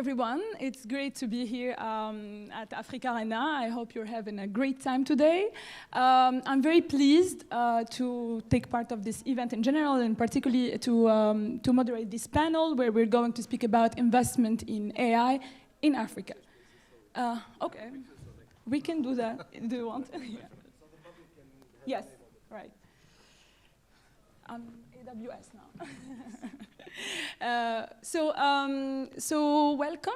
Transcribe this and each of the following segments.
everyone. It's great to be here at Africa Arena. I hope you're having a great time today. I'm very pleased to take part of this event in general, and particularly to moderate this panel where we're going to speak about investment in AI in Africa. Okay, we can do that. Do you want? Yeah. Yes, right. I'm AWS now. So welcome.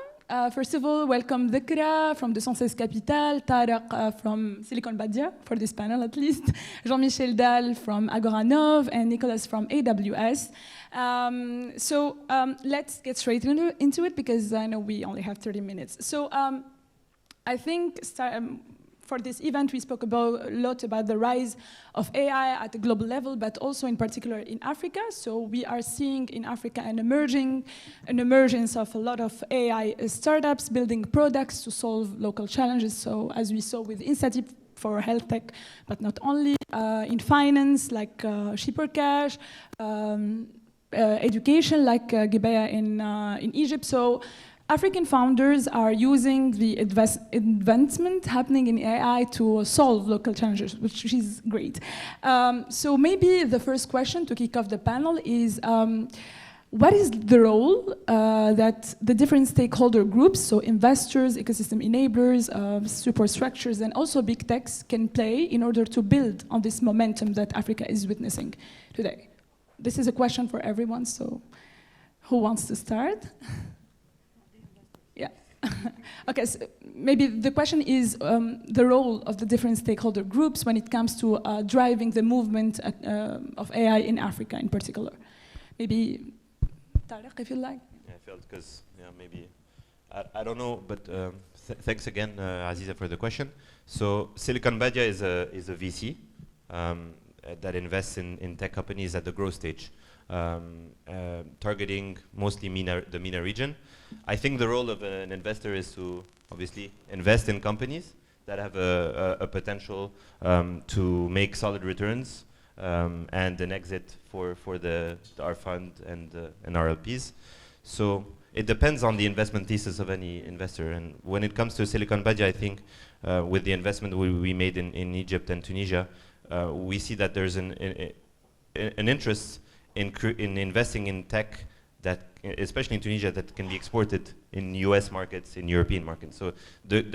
First of all, welcome Dhikra from the Sances Capital, Tarek from Silicon Badia, for this panel at least, Jean-Michel Dalle from Agoranov, and Nicolas from AWS. Let's get straight into it because I know we only have 30 minutes. So I think for this event, we spoke a lot about the rise of AI at a global level, but also in particular in Africa. So we are seeing in Africa an emergence of a lot of AI startups building products to solve local challenges. So as we saw with Initiative for health tech, but not only, in finance, like Shippercash, education, like Gebeya in Egypt. So African founders are using the advancement happening in AI to solve local challenges, which is great. So maybe the first question to kick off the panel is, what is the role that the different stakeholder groups, so investors, ecosystem enablers, support structures, and also big techs can play in order to build on this momentum that Africa is witnessing today? This is a question for everyone, so who wants to start? Yeah. Okay, so maybe the question is the role of the different stakeholder groups when it comes to driving the movement of AI in Africa in particular. Maybe Tarek, if you like. Yeah, I felt because maybe I don't know, but thanks again, Aziza, for the question. So Silicon Badia is a VC that invests in tech companies at the growth stage, targeting mostly the MENA region. I think the role of an investor is to obviously invest in companies that have a potential to make solid returns and an exit for our fund and our LPs. So it depends on the investment thesis of any investor. And when it comes to Silicon Badia, I think with the investment we made in Egypt and Tunisia, we see that there's an interest in investing in tech that, especially in Tunisia, that can be exported in US markets, in European markets. So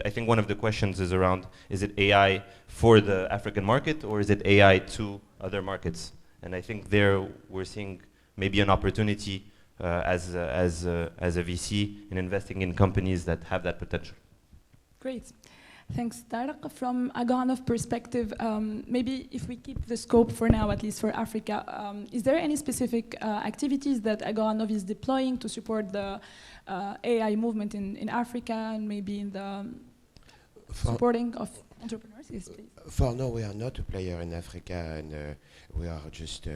I think one of the questions is around, is it AI for the African market or is it AI to other markets? And I think there we're seeing maybe an opportunity as a VC in investing in companies that have that potential. Great. Thanks, Tarek. From Agoranov perspective, maybe if we keep the scope for now, at least for Africa, is there any specific activities that Agoranov is deploying to support the AI movement in Africa and maybe in the supporting of entrepreneurs? Yes, please. For now, we are not a player in Africa, and we are just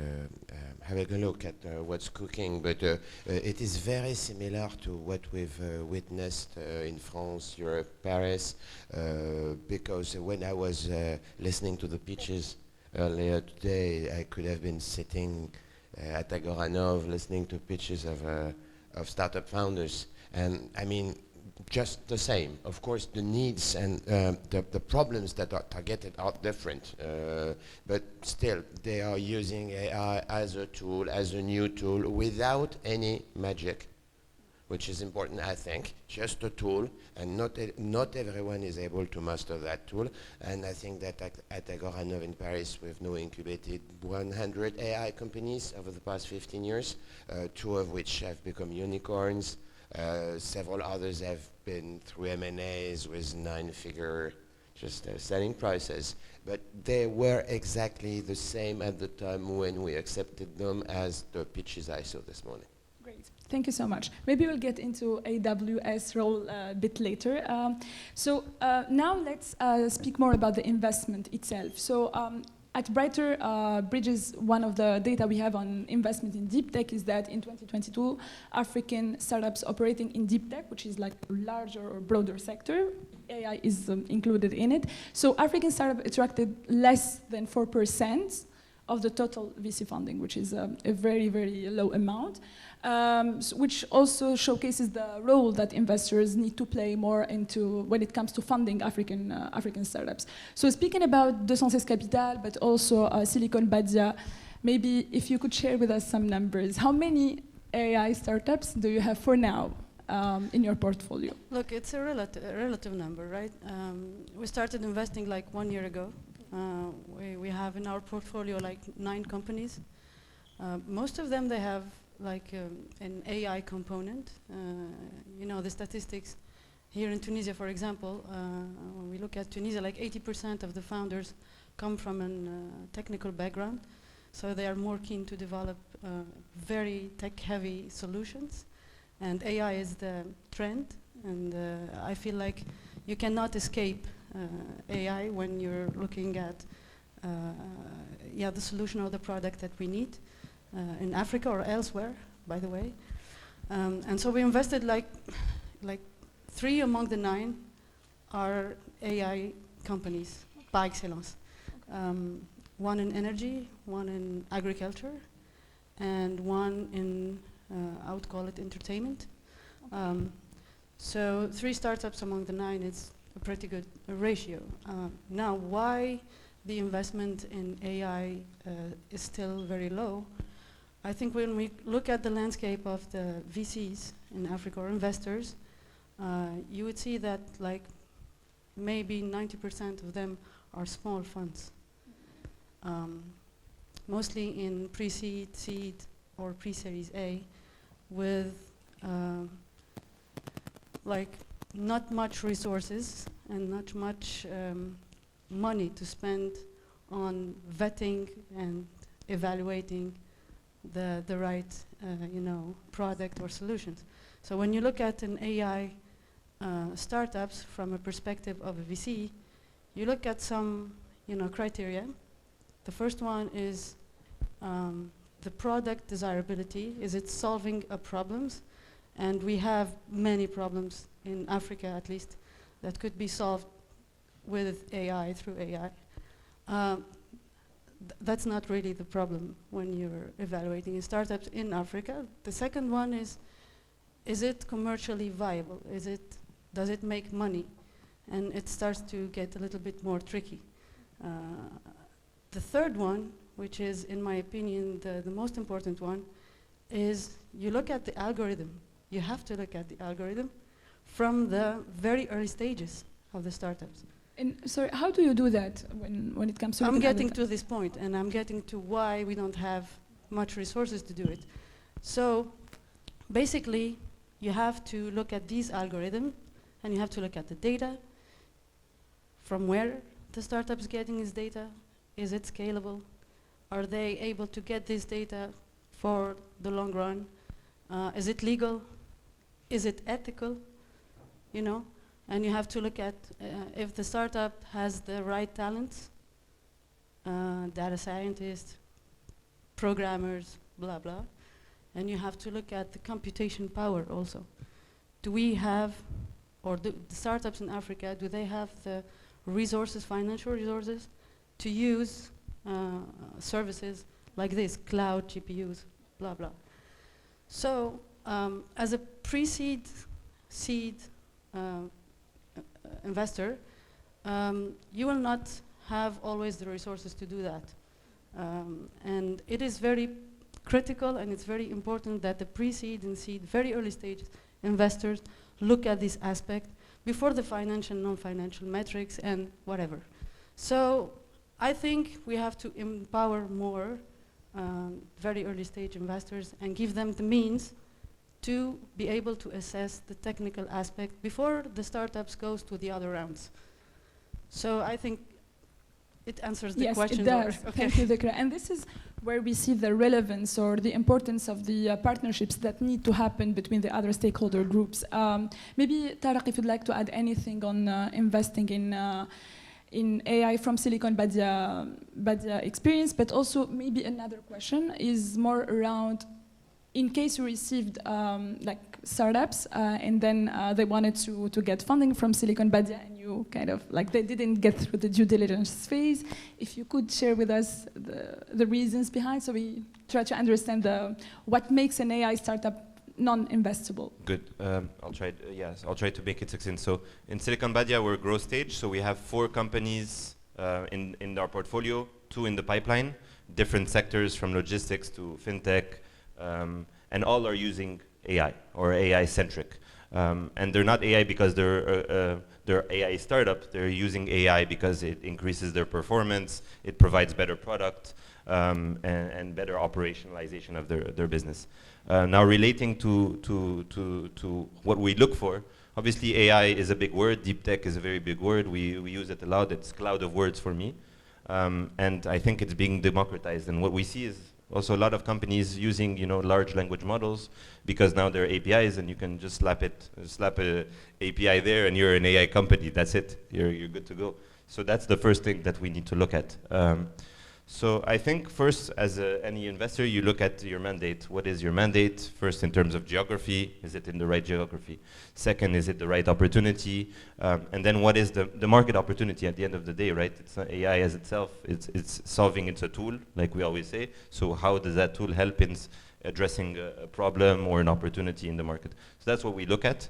having a look at what's cooking, but it is very similar to what we've witnessed in France, Europe, Paris, because when I was listening to the pitches earlier today, I could have been sitting at Agoranov listening to pitches of startup founders, and I mean, just the same. Of course, the needs and the problems that are targeted are different, but still, they are using AI as a tool, as a new tool, without any magic, which is important, I think. Just a tool, and not everyone is able to master that tool. And I think that at Agoranov in Paris, we've now incubated 100 AI companies over the past 15 years, 2 of which have become unicorns. Several others have been through M&As with 9-figure selling prices, but they were exactly the same at the time when we accepted them as the pitches I saw this morning. Great, thank you so much. Maybe we'll get into AWS role a bit later. Now let's speak more about the investment itself. So at Brighter Bridges, one of the data we have on investment in deep tech is that in 2022, African startups operating in deep tech, which is like a larger or broader sector, AI is included in it. So African startups attracted less than 4% of the total VC funding, which is a very, very low amount, which also showcases the role that investors need to play more into when it comes to funding African startups. So speaking about 216 Capital, but also Silicon Badia, maybe if you could share with us some numbers. How many AI startups do you have for now in your portfolio? Look, it's a relative number, right? We started investing like 1 year ago. We have in our portfolio like 9 companies. Most of them, they have like an AI component. You know, the statistics here in Tunisia, for example, when we look at Tunisia, like 80% of the founders come from a technical background. So they are more keen to develop very tech-heavy solutions. And AI is the trend. And I feel like you cannot escape AI when you're looking at the solution or the product that we need in Africa or elsewhere, by the way. And so we invested like 3 among the 9 are AI companies par excellence. One in energy, one in agriculture, and one in, I would call it entertainment. So 3 startups among the 9 is a pretty good ratio. Now, why the investment in AI is still very low? I think when we look at the landscape of the VCs in Africa or investors, you would see that like maybe 90% of them are small funds. Mostly in pre-seed, seed, or pre-series A, with like not much resources and not much money to spend on vetting and evaluating the right product or solutions. So when you look at an AI startups from a perspective of a VC, you look at some criteria. The first one is the product desirability. Is it solving a problems? And we have many problems in Africa, at least, that could be solved with AI, through AI. That's not really the problem when you're evaluating startups in Africa. The second one is it commercially viable? Does it make money? And it starts to get a little bit more tricky. The third one, which is, in my opinion, the most important one, is you look at the algorithm. You have to look at the algorithm from the very early stages of the startups. And sorry, how do you do that when it comes to? I'm getting to this point, and I'm getting to why we don't have much resources to do it. So basically, you have to look at these algorithms, and you have to look at the data, from where the startup's getting its data. Is it scalable? Are they able to get this data for the long run? Is it legal? Is it ethical? And you have to look at if the startup has the right talents, data scientists, programmers, blah, blah. And you have to look at the computation power also. Do we have, or the startups in Africa, do they have the resources, financial resources, to use services like this, cloud GPUs, blah, blah. So as a pre-seed, seed investor, you will not have always the resources to do that. And it is very critical and it's very important that the pre-seed and seed, very early stage investors look at this aspect before the financial, non-financial metrics and whatever. So I think we have to empower more very early stage investors and give them the means to be able to assess the technical aspect before the startups goes to the other rounds. So I think it answers the question. Yes, it does. Okay. Thank you, Dhikra. And this is where we see the relevance or the importance of the partnerships that need to happen between the other stakeholder groups. Maybe, Tarek, if you'd like to add anything on investing in AI from Silicon Badia experience, but also maybe another question is more around, in case you received like startups, and then they wanted to get funding from Silicon Badia, and you kind of like they didn't get through the due diligence phase. If you could share with us the reasons behind, so we try to understand what makes an AI startup non-investable. Good. I'll try. Yes, I'll try to make it succinct. So in Silicon Badia, we're growth stage. So we have 4 companies in our portfolio, 2 in the pipeline, different sectors from logistics to fintech, and all are using AI or AI-centric. And they're not AI because they're AI startup. They're using AI because it increases their performance, it provides better product, and better operationalization of their business. Now relating to what we look for, obviously AI is a big word, deep tech is a very big word, we use it a lot, it's a cloud of words for me. And I think it's being democratized, and what we see is also a lot of companies using large language models, because now there are APIs and you can just slap a API there and you're an AI company, that's it, you're good to go. So that's the first thing that we need to look at. So I think first, as any investor, you look at your mandate. What is your mandate? First, in terms of geography, is it in the right geography? Second, is it the right opportunity? And then what is the market opportunity at the end of the day, right? It's not AI as itself, it's solving, it's a tool, like we always say. So how does that tool help in addressing a problem or an opportunity in the market? So that's what we look at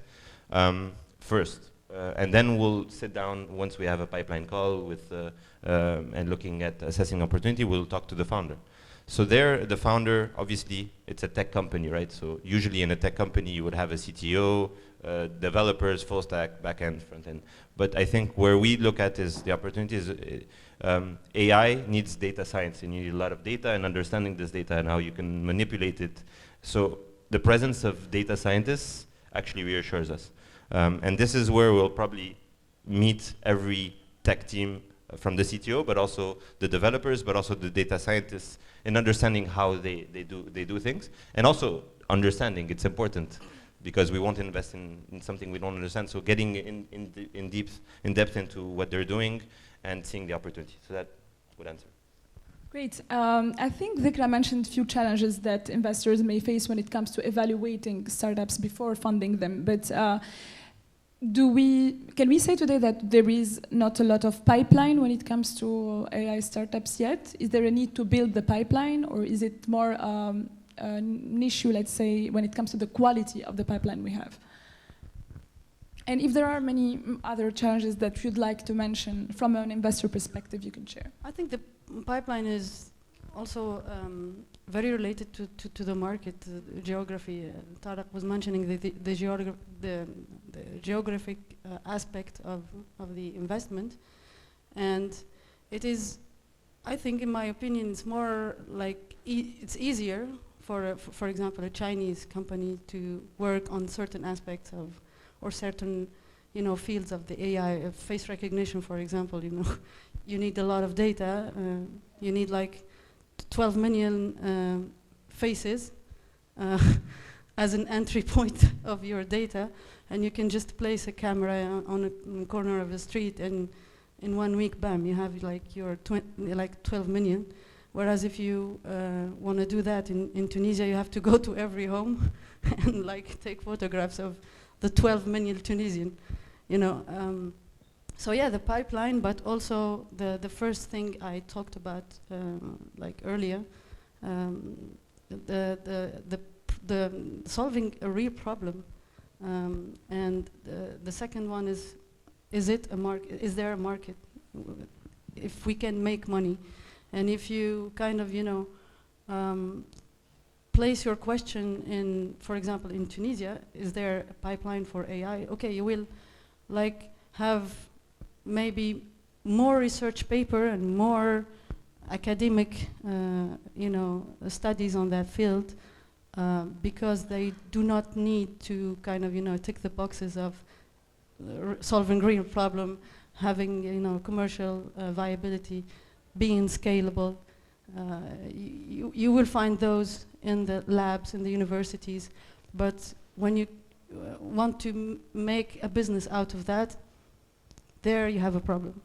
first. And then we'll sit down once we have a pipeline call with and looking at assessing opportunity, we'll talk to the founder. So there, the founder, obviously, it's a tech company, right? So usually in a tech company, you would have a CTO, developers, full stack, back end, front end. But I think where we look at is the opportunity is AI needs data science, and you need a lot of data and understanding this data and how you can manipulate it. So the presence of data scientists actually reassures us. And this is where we'll probably meet every tech team from the CTO, but also the developers, but also the data scientists, in understanding how they do things. And also understanding, it's important, because we won't invest in something we don't understand. So getting in depth into what they're doing and seeing the opportunity. So that would answer. Great. I think Dhikra mentioned a few challenges that investors may face when it comes to evaluating startups before funding them. But can we say today that there is not a lot of pipeline when it comes to AI startups yet? Is there a need to build the pipeline, or is it more an issue, let's say, when it comes to the quality of the pipeline we have? And if there are many other challenges that you'd like to mention from an investor perspective, you can share. I think the pipeline is also very related to the market, geography. Tarek was mentioning the geographic aspect of the investment, and it is, I think, in my opinion, it's more like it's easier for example, a Chinese company to work on certain aspects of or certain fields of the AI, face recognition, for example. You need a lot of data. You need like 12 million faces as an entry point of your data, and you can just place a camera on a corner of a street, and in 1 week, bam, you have like your 12 million. Whereas if you want to do that in Tunisia, you have to go to every home and like take photographs of the 12 million Tunisian, So yeah, the pipeline, but also the first thing I talked about like earlier, the solving a real problem, and the second one is it a market? Is there a market? If we can make money, and if you kind of place your question in, for example, in Tunisia, is there a pipeline for AI? Okay, you will like have maybe more research paper and more academic, studies on that field, because they do not need to kind of, tick the boxes of solving real problem, having, commercial viability, being scalable. You will find those in the labs, in the universities, but when you want to make a business out of that, there you have a problem.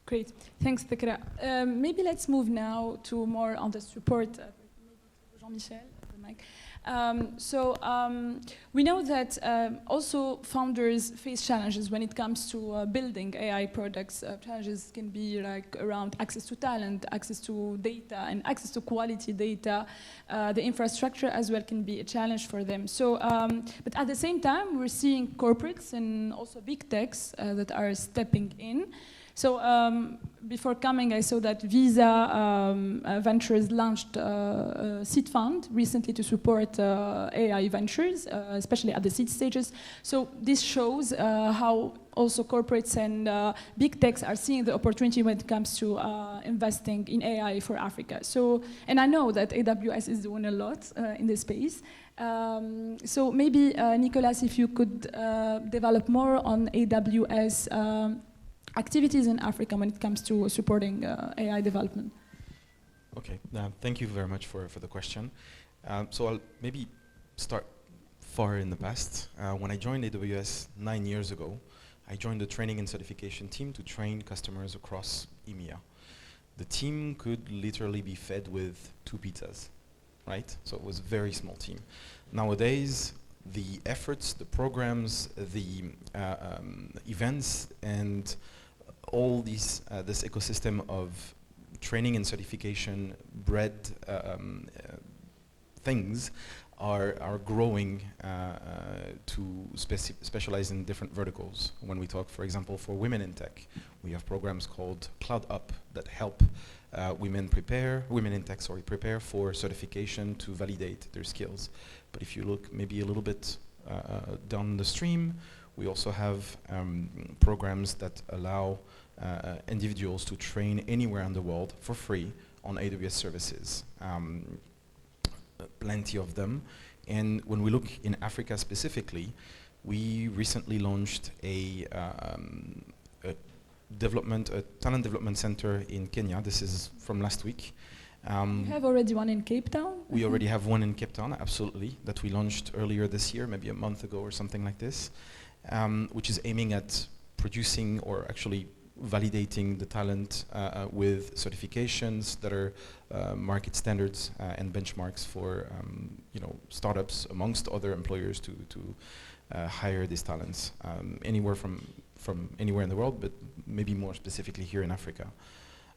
Great, thanks, Dhikra. Maybe let's move now to more on the support. Jean-Michel, the mic. We know that also founders face challenges when it comes to building AI products. Challenges can be like around access to talent, access to data, and access to quality data. The infrastructure as well can be a challenge for them. But at the same time, we're seeing corporates and also big techs that are stepping in. So before coming, I saw that Visa Ventures launched a seed fund recently to support AI ventures, especially at the seed stages. So this shows how also corporates and big techs are seeing the opportunity when it comes to investing in AI for Africa. So, and I know that AWS is doing a lot in this space. So maybe, Nicolas, if you could develop more on AWS activities in Africa when it comes to supporting AI development. Okay, thank you very much for the question. So I'll maybe start far in the past. When I joined AWS 9 years ago, I joined the training and certification team to train customers across EMEA. The team could literally be fed with 2 pizzas, right? So it was a very small team. Nowadays, the efforts, the programs, the events, and all these this ecosystem of training and certification bred things are growing to specialize in different verticals. When we talk, for example, for women in tech, we have programs called Cloud Up that help women in tech, prepare for certification to validate their skills. But if you look maybe a little bit down the stream, we also have programs that allow individuals to train anywhere in the world for free on AWS services. Plenty of them. And when we look in Africa specifically, we recently launched a talent development center in Kenya. This is from last week. You have already one in Cape Town? We already have one in Cape Town, absolutely, that we launched earlier this year, maybe a month ago or something like this, which is aiming at producing or actually validating the talent with certifications that are market standards and benchmarks for startups, amongst other employers, to hire these talents anywhere from anywhere in the world, but maybe more specifically here in Africa.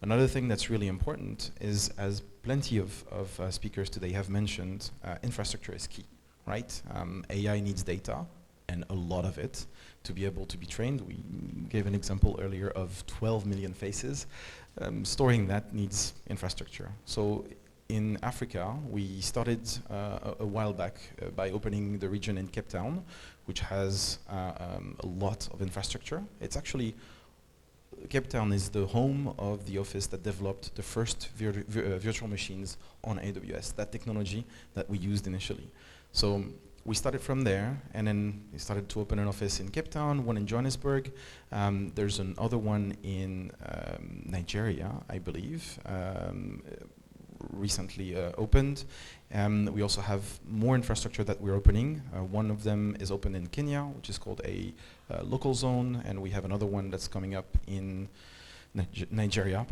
Another thing that's really important is, as plenty of speakers today have mentioned, infrastructure is key, right? AI needs data, and a lot of it, to be able to be trained. We gave an example earlier of 12 million faces. Storing that needs infrastructure. So in Africa, we started a while back by opening the region in Cape Town, which has a lot of infrastructure. It's actually, Cape Town is the home of the office that developed the first virtual machines on AWS, that technology that we used initially. So we started from there, and then we started to open an office in Cape Town, one in Johannesburg. There's another one in Nigeria, I believe, recently opened. We also have more infrastructure that we're opening. One of them is open in Kenya, which is called a local zone, and we have another one that's coming up in Nigeria,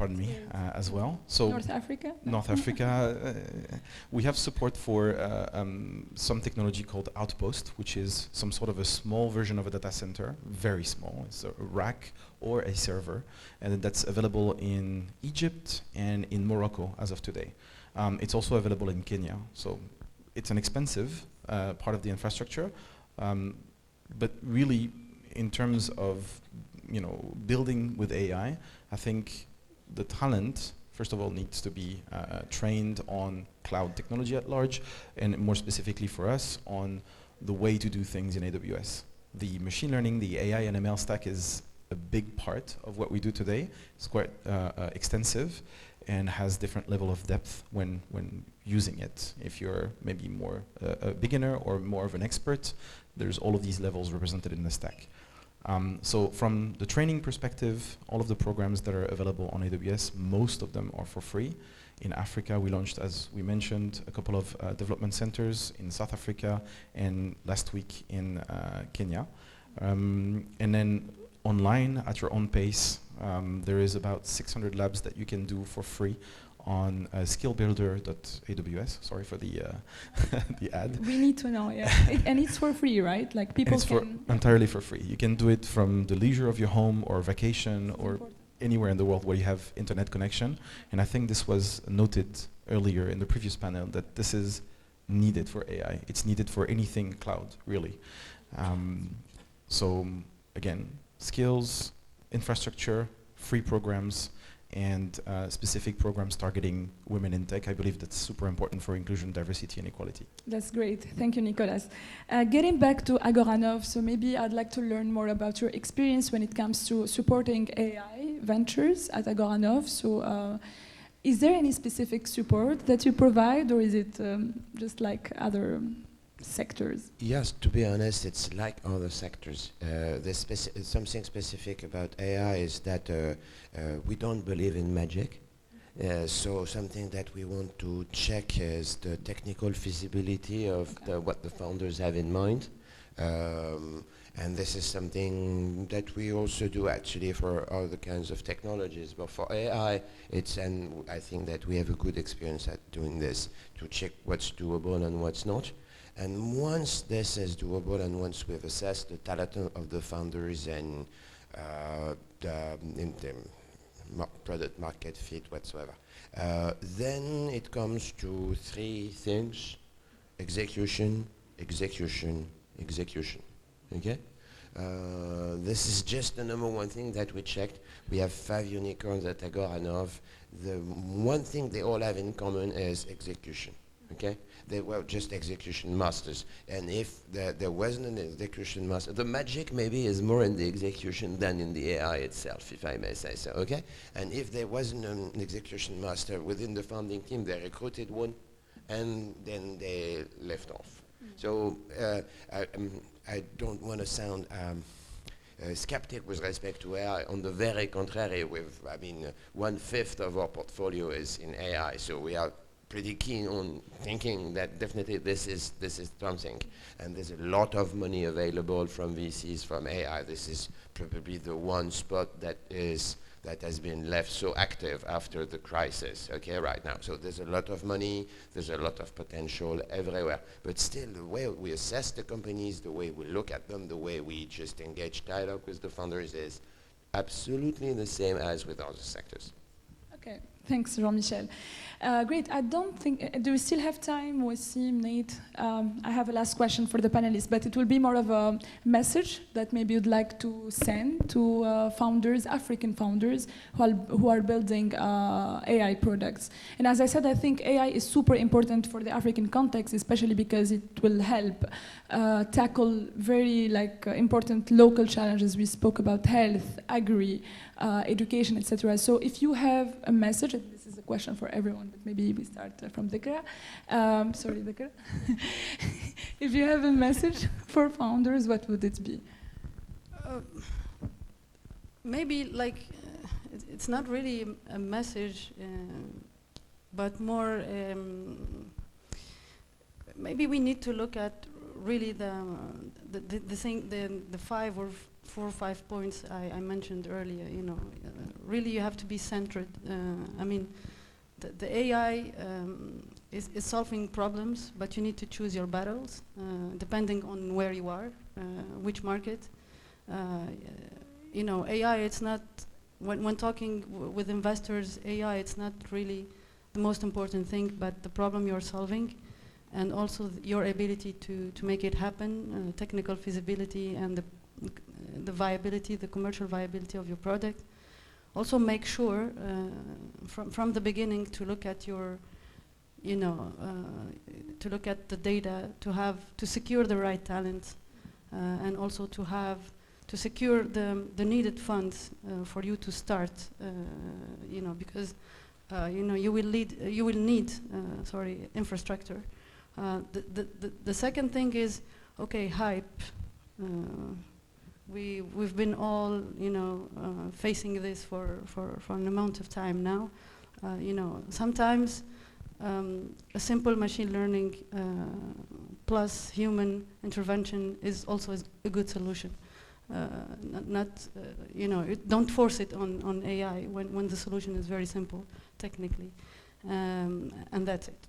as well. So North Africa? North Africa. We have support for some technology called Outpost, which is some sort of a small version of a data center, very small. It's a rack or a server, and that's available in Egypt and in Morocco as of today. It's also available in Kenya. So it's an expensive part of the infrastructure, but really, in terms of building with AI, I think the talent, first of all, needs to be trained on cloud technology at large, and more specifically for us, on the way to do things in AWS. The machine learning, the AI and ML stack is a big part of what we do today. It's quite extensive and has different level of depth when using it. If you're maybe more a beginner or more of an expert, there's all of these levels represented in the stack. So from the training perspective, all of the programs that are available on AWS, most of them are for free. In Africa, we launched, as we mentioned, a couple of development centers in South Africa and last week in Kenya. And then online at your own pace. There is about 600 labs that you can do for free on skillbuilder.aws. Sorry for the the ad. We need to know, yeah. And it's for free, right? Like people It's for can. entirely for free. You can do it from the leisure of your home or vacation or Important. anywhere in the world where you have internet connection. And I think this was noted earlier in the previous panel that this is needed for AI. It's needed for anything cloud, really. So again, skills, infrastructure, free programs, and specific programs targeting women in tech. I believe that's super important for inclusion, diversity, and equality. That's great. Thank you, Nicolas. Getting back to Agoranov, so maybe I'd like to learn more about your experience when it comes to supporting AI ventures at Agoranov. So is there any specific support that you provide, or is it just like other sectors? Yes, to be honest, it's like other sectors. Something specific about AI is that we don't believe in magic. So something that we want to check is the technical feasibility of what the founders have in mind. And this is something that we also do actually for other kinds of technologies. But for AI, and I think that we have a good experience at doing this, to check what's doable and what's not. And once this is doable and once we've assessed the talent of the founders and the product market fit whatsoever, then it comes to three things: execution, execution, execution. Okay? This is just the number one thing that we checked. We have 5 unicorns at Agoranov. The one thing they all have in common is execution. Okay? They were just execution masters. And if there wasn't an execution master, the magic maybe is more in the execution than in the AI itself, if I may say so, okay? And if there wasn't an execution master within the founding team, they recruited one, and then they left off. So I don't want to sound skeptic with respect to AI. On the very contrary, 1/5 of our portfolio is in AI, so we are pretty keen on thinking that definitely this is something, and there's a lot of money available from VCs from AI. This is probably the one spot that has been left so active after the crisis, okay, right now. So there's a lot of money, there's a lot of potential everywhere, but still the way we assess the companies, the way we look at them, the way we just engage dialogue with the founders is absolutely the same as with other sectors. Okay, thanks, Jean-Michel. Great. I don't think, do we still have time? Wasim, Nate? I have a last question for the panelists, but it will be more of a message that maybe you'd like to send to founders, African founders, who are building AI products. And as I said, I think AI is super important for the African context, especially because it will help tackle very important local challenges. We spoke about health, agri, education, etc. So if you have a message, and this is a question for everyone, but maybe we start from Dhikra. Sorry, Dhikra. If you have a message for founders, what would it be? Maybe it's not really a message, but more maybe we need to look at really the 5 or 4 or 5 points I mentioned earlier. Really you have to be centered. The AI is solving problems, but you need to choose your battles depending on where you are, which market. AI, it's not, when talking with investors, AI, it's not really the most important thing, but the problem you're solving, and also your ability to make it happen, technical feasibility, and the viability, the commercial viability of your product. Also make sure from the beginning to look at your, to look at the data, to secure the right talent, and also to secure the needed funds for you to start, because you will need infrastructure. The second thing is, okay, hype. We've been all, facing this for an amount of time now. Sometimes a simple machine learning plus human intervention is also a good solution. not don't force it on AI when the solution is very simple technically, and that's it.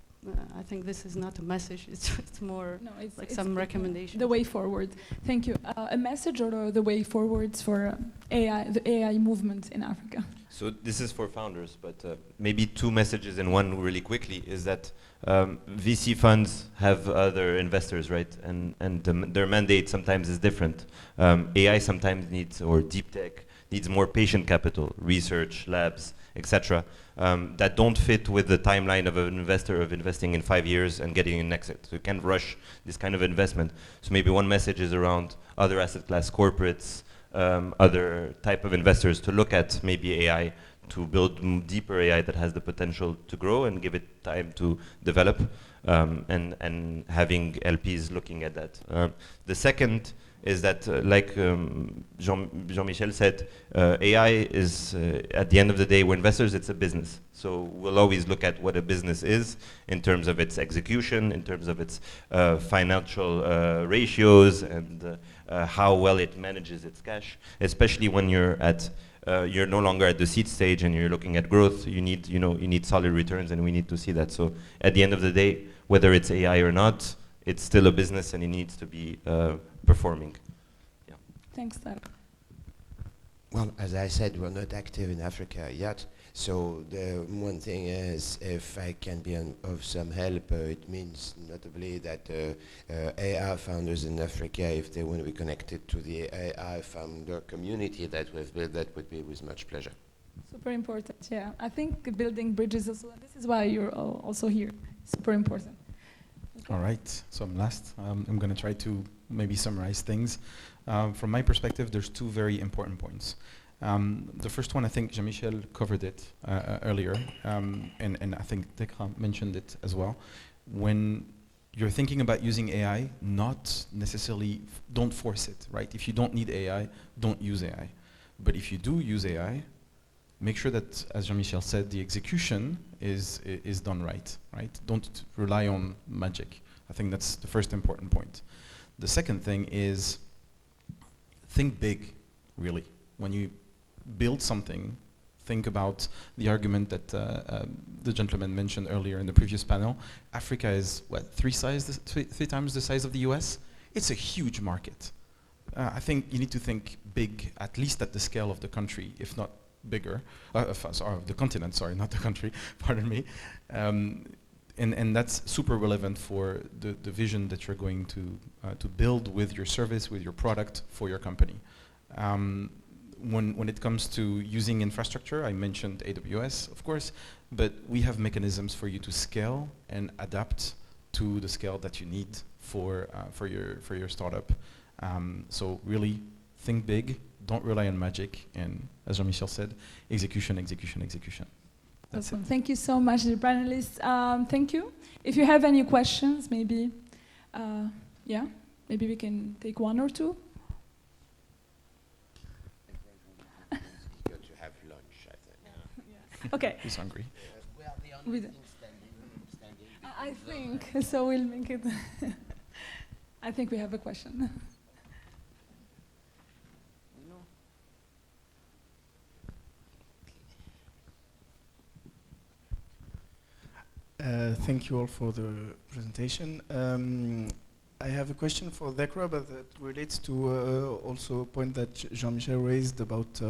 I think this is not a message, it's more No, like some recommendations. The way forward. Thank you. A message or the way forwards for AI, the AI movement in Africa. So this is for founders, but maybe two messages in one really quickly is that VC funds have other investors, right? And their mandate sometimes is different. AI sometimes needs, or deep tech, needs more patient capital, research, labs, etc. That don't fit with the timeline of an investor of investing in 5 years and getting an exit. So you can't rush this kind of investment. So maybe one message is around other asset class corporates, other type of investors to look at maybe AI to build deeper AI that has the potential to grow and give it time to develop, and having LPs looking at that. The second is that, like Jean-Michel said, AI is, at the end of the day, we're investors, it's a business. So we'll always look at what a business is in terms of its execution, in terms of its financial ratios, and how well it manages its cash, especially when you're no longer at the seed stage and you're looking at growth. You need solid returns, and we need to see that. So at the end of the day, whether it's AI or not, it's still a business and it needs to be performing. Yeah. Thanks, Tara. Well, as I said, we're not active in Africa yet. So the one thing is, if I can be of some help, it means notably that AI founders in Africa, if they want to be connected to the AI founder community that we've built, that would be with much pleasure. Super important, yeah. I think building bridges as well. This is why you're also here. Super important. Okay. All right, so I'm last. I'm going to try to maybe summarize things. From my perspective, there's two very important points. The first one, I think Jean-Michel covered it earlier, and I think Tekra mentioned it as well. When you're thinking about using AI, not necessarily, don't force it, right? If you don't need AI, don't use AI. But if you do use AI, make sure that, as Jean-Michel said, the execution is done right? Don't rely on magic. I think that's the first important point. The second thing is, think big, really. When you build something, think about the argument that the gentleman mentioned earlier in the previous panel. Africa is, what, three times the size of the US? It's a huge market. I think you need to think big, at least at the scale of the country, if not bigger. Sorry, the continent, sorry, not the country, pardon me. And that's super relevant for the vision that you're going to build with your service, with your product, for your company. When it comes to using infrastructure, I mentioned AWS, of course, but we have mechanisms for you to scale and adapt to the scale that you need for your startup. So really think big, don't rely on magic, and as Jean-Michel said, execution, execution, execution. That's Awesome. it. Thank you so much, the panelists. Thank you. If you have any questions, maybe, maybe we can take one or two. Go to have lunch, I think. Okay. Who's hungry? We are the only With- thing standing. I think so. We'll make it. I think we have a question. Thank you all for the presentation. I have a question for Dekra, but that relates to also a point that Jean-Michel raised about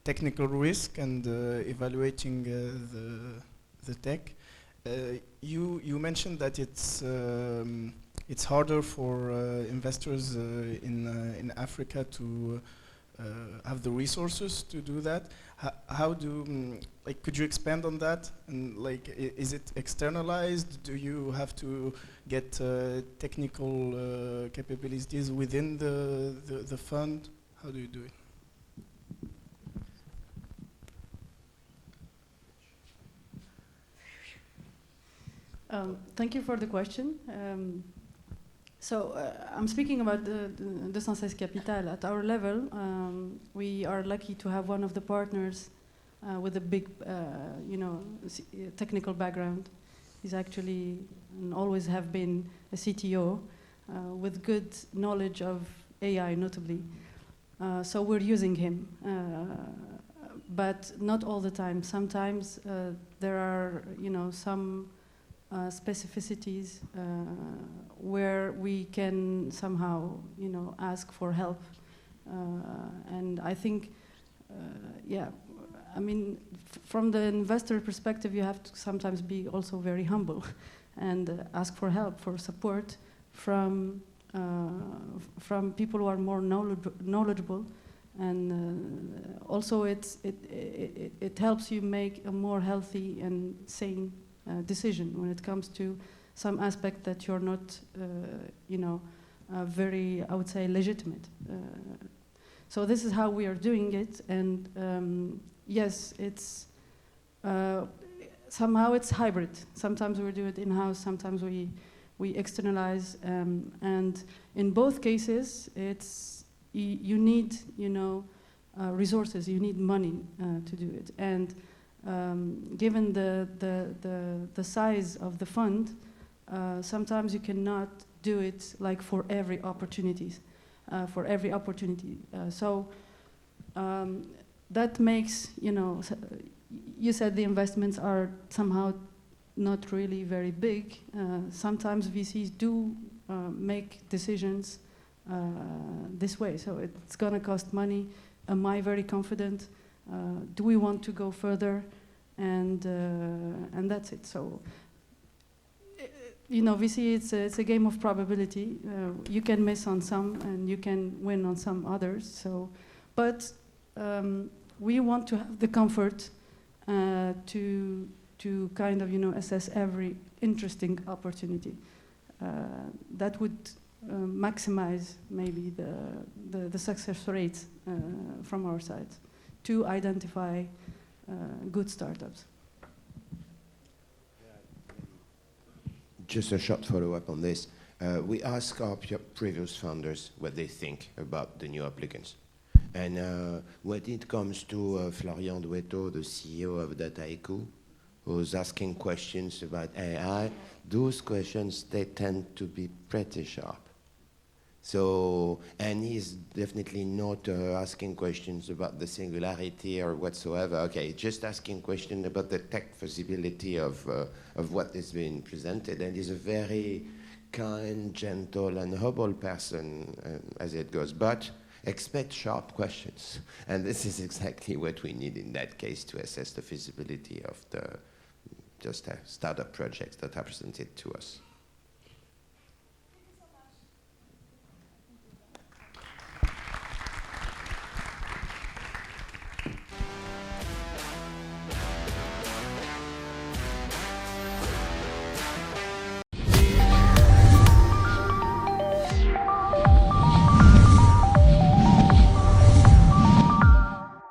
technical risk and evaluating the tech. You mentioned that it's harder for investors in Africa to have the resources to do that. How do, could you expand on that? And is it externalized? Do you have to get technical capabilities within the fund? How do you do it? Thank you for the question. I'm speaking about the 216 Capital. At our level, we are lucky to have one of the partners with a big, technical background. He's actually and always have been a CTO with good knowledge of AI notably. So we're using him, but not all the time. Sometimes there are, some specificities where we can somehow, ask for help. And I think, I mean, from the investor perspective, you have to sometimes be also very humble and ask for help, for support from people who are more knowledgeable, and also it helps you make a more healthy and sane decision when it comes to some aspect that you're not, very, I would say, legitimate. So this is how we are doing it, and yes, it's somehow it's hybrid. Sometimes we do it in-house, sometimes we externalize, and in both cases, you need, resources, you need money to do it. And given the size of the fund, sometimes you cannot do it like for every opportunity. So that makes, you said the investments are somehow not really very big. Sometimes VCs do make decisions this way. So it's going to cost money. Am I very confident? Do we want to go further? And that's it. So, VC, it's a game of probability. You can miss on some, and you can win on some others. So, but we want to have the comfort to kind of assess every interesting opportunity that would maximize maybe the success rate from our side to identify good startups. Just a short follow-up on this. We asked our previous founders what they think about the new applicants. And when it comes to Florian Duetto, the CEO of Dataiku, who's asking questions about AI, those questions, they tend to be pretty sharp. So, and he's definitely not asking questions about the singularity or whatsoever. Okay, just asking questions about the tech feasibility of what is being presented. And he's a very kind, gentle, and humble person as it goes. But expect sharp questions. And this is exactly what we need in that case to assess the feasibility of the just startup projects that are presented to us.